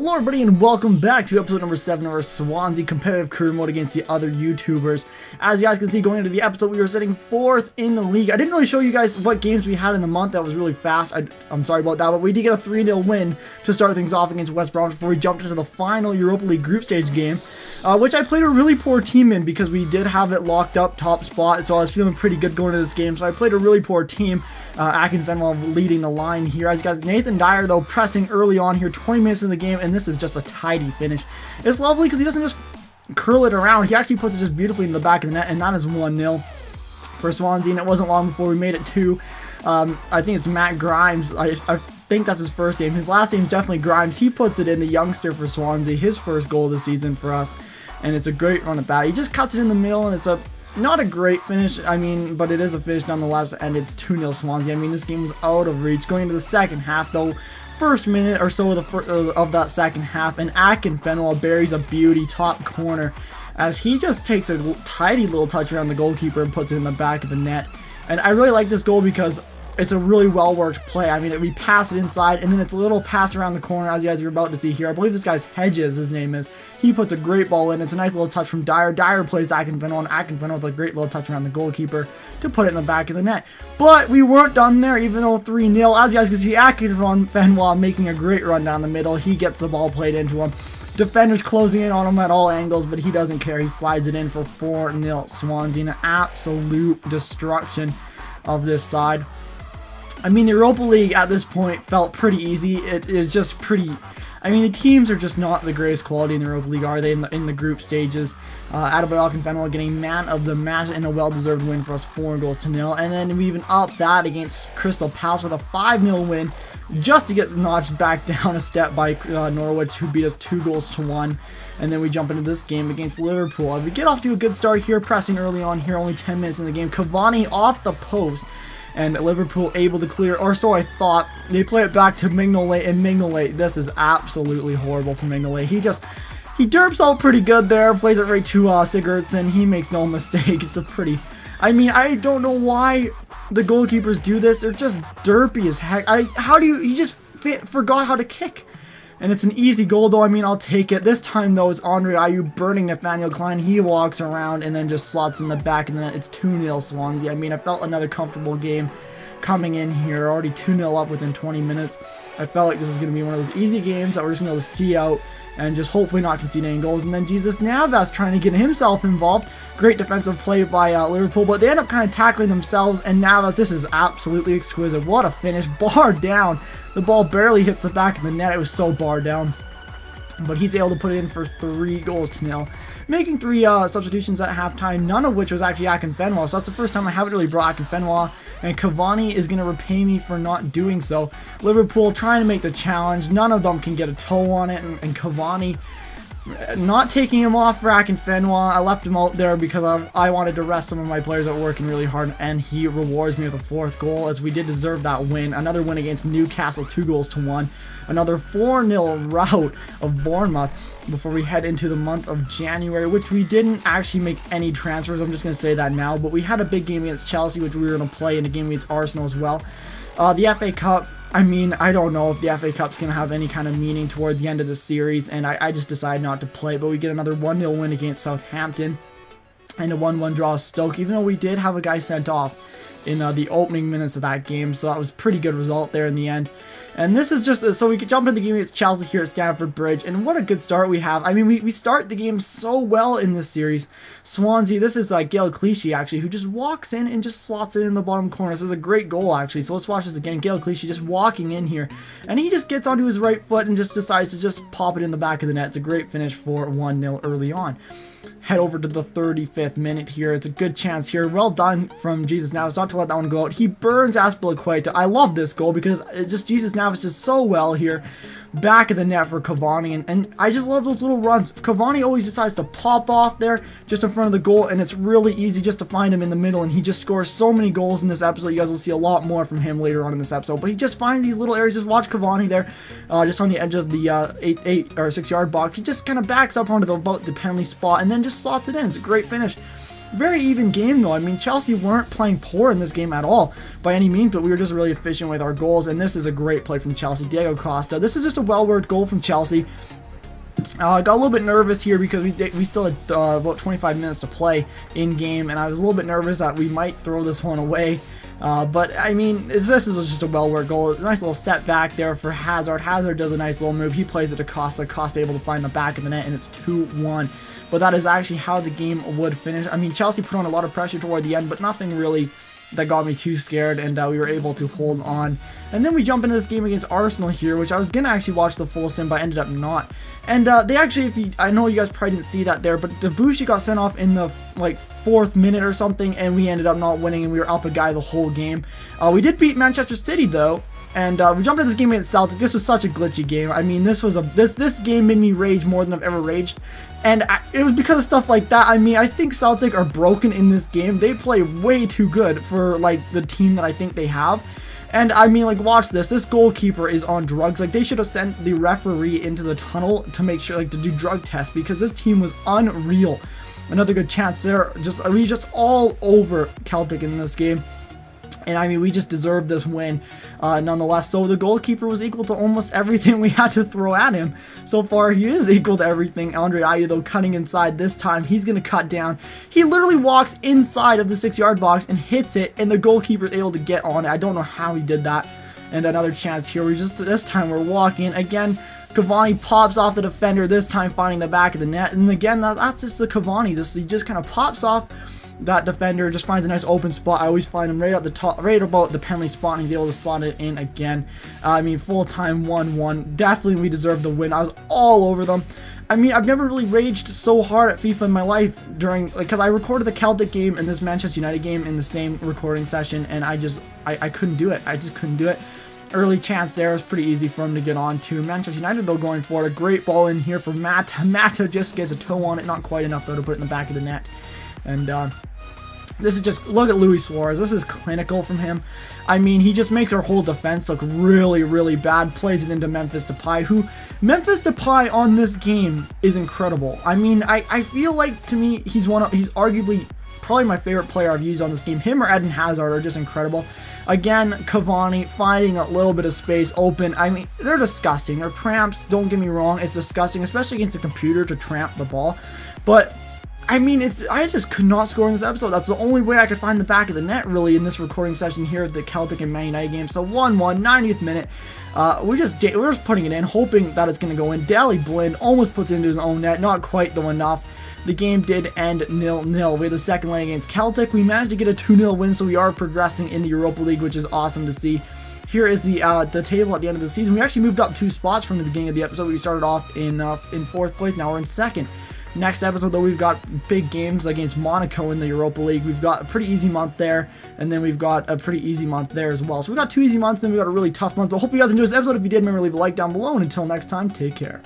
Hello everybody and welcome back to episode number 7 of our Swansea competitive career mode against the other YouTubers. As you guys can see, going into the episode, we were sitting 4th in the league. I didn't really show you guys what games we had in the month. That was really fast. I'm sorry about that, but we did get a 3-0 win to start things off against West Brom before we jumped into the final Europa League group stage game, which I played a really poor team in because we did have it locked up top spot, so I was feeling pretty good going into this game. So I played a really poor team. Akinfenwa leading the line here. As you guys, Nathan Dyer though pressing early on here, 20 minutes in the game, and this is just a tidy finish. It's lovely because he doesn't just curl it around, he actually puts it just beautifully in the back of the net, and that is 1-0 for Swansea, and it wasn't long before we made it 2. I think it's Matt Grimes, I think that's his first name. His last name is definitely Grimes. He puts it in, the youngster for Swansea, his first goal of the season for us, and it's a great run at that. He just cuts it in the middle, and it's a not a great finish, I mean, but it is a finish nonetheless, and it's 2-0 Swansea. I mean, this game was out of reach. Going into the second half, though, first minute or so of that second half, and Akinfenwa buries a beauty top corner as he just takes a tidy little touch around the goalkeeper and puts it in the back of the net. And I really like this goal because it's a really well-worked play. I mean, we pass it inside, and then it's a little pass around the corner, as you guys are about to see here. I believe this guy's Hedges, his name is. He puts a great ball in. It's a nice little touch from Dyer. Dyer plays Akinfenwa, and Akinfenwa with a great little touch around the goalkeeper to put it in the back of the net. But we weren't done there, even though 3-0. As you guys can see, Akinfenwa making a great run down the middle. He gets the ball played into him. Defenders closing in on him at all angles, but he doesn't care. He slides it in for 4-0 Swansea. An absolute destruction of this side. I mean, the Europa League at this point felt pretty easy. It is just pretty... I mean, the teams are just not the greatest quality in the Europa League, are they, in the group stages? Adebayo Akinfenwa getting man of the match in a well-deserved win for us, 4-0. And then we even upped that against Crystal Palace with a 5-0 win, just to get notched back down a step by Norwich, who beat us 2-1. And then we jump into this game against Liverpool. We get off to a good start here, pressing early on here, only 10 minutes in the game. Cavani off the post, and Liverpool able to clear, or so I thought. They play it back to Mignolet, and Mignolet, this is absolutely horrible from Mignolet. He derps out pretty good there, plays it right to Sigurdsson. He makes no mistake. It's a pretty... I mean, I don't know why the goalkeepers do this. They're just derpy as heck. How do you... He just forgot how to kick. And it's an easy goal, though. I mean, I'll take it. This time, though, it's Andre Ayew burning Nathaniel Klein. He walks around and then just slots in the back, and then it's 2-0 Swansea. I mean, I felt another comfortable game coming in here. Already 2-0 up within 20 minutes. I felt like this is going to be one of those easy games that we're just going to be able to see out and just hopefully not concede any goals. And then Jesus Navas trying to get himself involved. Great defensive play by Liverpool, but they end up kind of tackling themselves. And Navas, this is absolutely exquisite. What a finish. Bar down. The ball barely hits the back of the net. It was so bar down. But he's able to put it in for 3-0. Making 3 substitutions at halftime, none of which was actually Akinfenwa. So that's the first time I haven't really brought Akinfenwa. And Cavani is going to repay me for not doing so. Liverpool trying to make the challenge. None of them can get a toe on it. And Cavani not taking him off for Akinfenwa. I left him out there because I wanted to rest some of my players that were working really hard, and he rewards me with a 4th goal, as we did deserve that win. Another win against Newcastle, 2-1. Another 4-0 rout of Bournemouth before we head into the month of January, which we didn't actually make any transfers. I'm just going to say that now, but we had a big game against Chelsea, which we were going to play, in a game against Arsenal as well. The FA Cup, I mean, I don't know if the FA Cup's going to have any kind of meaning toward the end of the series, and I just decided not to play, but we get another 1-0 win against Southampton, and a 1-1 draw with Stoke, even though we did have a guy sent off in the opening minutes of that game, so that was a pretty good result there in the end. And this is just, so we could jump into the game against Chelsea here at Stamford Bridge, and what a good start we have. I mean, we start the game so well in this series. Swansea, this is Gael Clichy, actually, who just walks in and just slots it in the bottom corner. This is a great goal, actually, so let's watch this again. Gael Clichy just walking in here, and he just gets onto his right foot and just decides to just pop it in the back of the net. It's a great finish for 1-0 early on. Head over to the 35th minute here. It's a good chance here. Well done from Jesus Navas. Not to let that one go out. He burns Azpilicueta. I love this goal because it just Jesus Navas does so well here. Back of the net for Cavani. And I just love those little runs. Cavani always decides to pop off there just in front of the goal. And it's really easy just to find him in the middle. And he just scores so many goals in this episode. You guys will see a lot more from him later on in this episode. But he just finds these little areas. Just watch Cavani there. Just on the edge of the 8 or 6 yard box. He just kind of backs up onto about the penalty spot. And then just slots it in. It's a great finish Very even game though. I mean, Chelsea weren't playing poor in this game at all by any means, but we were just really efficient with our goals, and this is a great play from Chelsea. Diego Costa. This is just a well-worked goal from Chelsea. I got a little bit nervous here because we still had about 25 minutes to play in game, and I was a little bit nervous that we might throw this one away. But I mean, this is just a well-worked goal. A nice little setback there for Hazard. Hazard does a nice little move. He plays it to Costa. Costa able to find the back of the net, and it's 2-1. But that is actually how the game would finish. I mean, Chelsea put on a lot of pressure toward the end, but nothing really that got me too scared, and we were able to hold on. And then we jump into this game against Arsenal here, which I was going to actually watch the full sim, but I ended up not. And they actually, I know you guys probably didn't see that there, but Debussy got sent off in the, like, 4th minute or something, and we ended up not winning, and we were up a guy the whole game. We did beat Manchester City, though, and we jumped into this game against Celtic. This was such a glitchy game. I mean, this game made me rage more than I've ever raged, and it was because of stuff like that. I mean, I think Celtic are broken in this game. They play way too good for, like, the team that I think they have. And I mean, like, watch this. This goalkeeper is on drugs. Like, they should have sent the referee into the tunnel to make sure, like, to do drug tests, because this team was unreal. Another good chance there. We just all over Celtic in this game. And I mean, we just deserved this win nonetheless. So the goalkeeper was equal to almost everything we had to throw at him. So far, he is equal to everything. Andre Ayew, though, cutting inside this time. He's going to cut down. He literally walks inside of the 6-yard box and hits it, and the goalkeeper is able to get on it. I don't know how he did that. And another chance here. This time we're walking. Again, Cavani pops off the defender, this time finding the back of the net. And again, that's just the Cavani. He just kind of pops off that defender, just finds a nice open spot. I always find him right at the top, right about the penalty spot, and he's able to slot it in again. I mean, full time 1-1. Definitely we deserved the win. I was all over them. I mean, I've never really raged so hard at FIFA in my life during, like, because I recorded the Celtic game and this Manchester United game in the same recording session, and I couldn't do it. I just couldn't do it. Early chance there was pretty easy for him to get on to. Manchester United, though, going for it. A great ball in here for Mata. Mata just gets a toe on it. Not quite enough, though, to put it in the back of the net. And this is just, look at Luis Suarez. This is clinical from him. I mean, he just makes our whole defense look really, really bad. Plays it into Memphis Depay, who, Memphis Depay on this game is incredible. I mean, I feel like, to me, he's arguably probably my favorite player I've used on this game. Him or Eden Hazard are just incredible. Again, Cavani finding a little bit of space open. I mean, they're disgusting. They're tramps, don't get me wrong. It's disgusting, especially against a computer, to tramp the ball. But I mean, I just could not score in this episode. That's the only way I could find the back of the net, really, in this recording session here at the Celtic and Man United game. So 1-1, 90th minute. We're just putting it in, hoping that it's going to go in. Daley Blind almost puts it into his own net. Not quite, though, enough. The game did end 0-0. We had the second leg against Celtic. We managed to get a 2-0 win, so we are progressing in the Europa League, which is awesome to see. Here is the table at the end of the season. We actually moved up 2 spots from the beginning of the episode. We started off in 4th place. Now we're in 2nd. Next episode, though, we've got big games against Monaco in the Europa League. We've got a pretty easy month there, and then we've got a pretty easy month there as well. So we've got 2 easy months, then we've got a really tough month. But I hope you guys enjoyed this episode. If you did, remember to leave a like down below, and until next time, take care.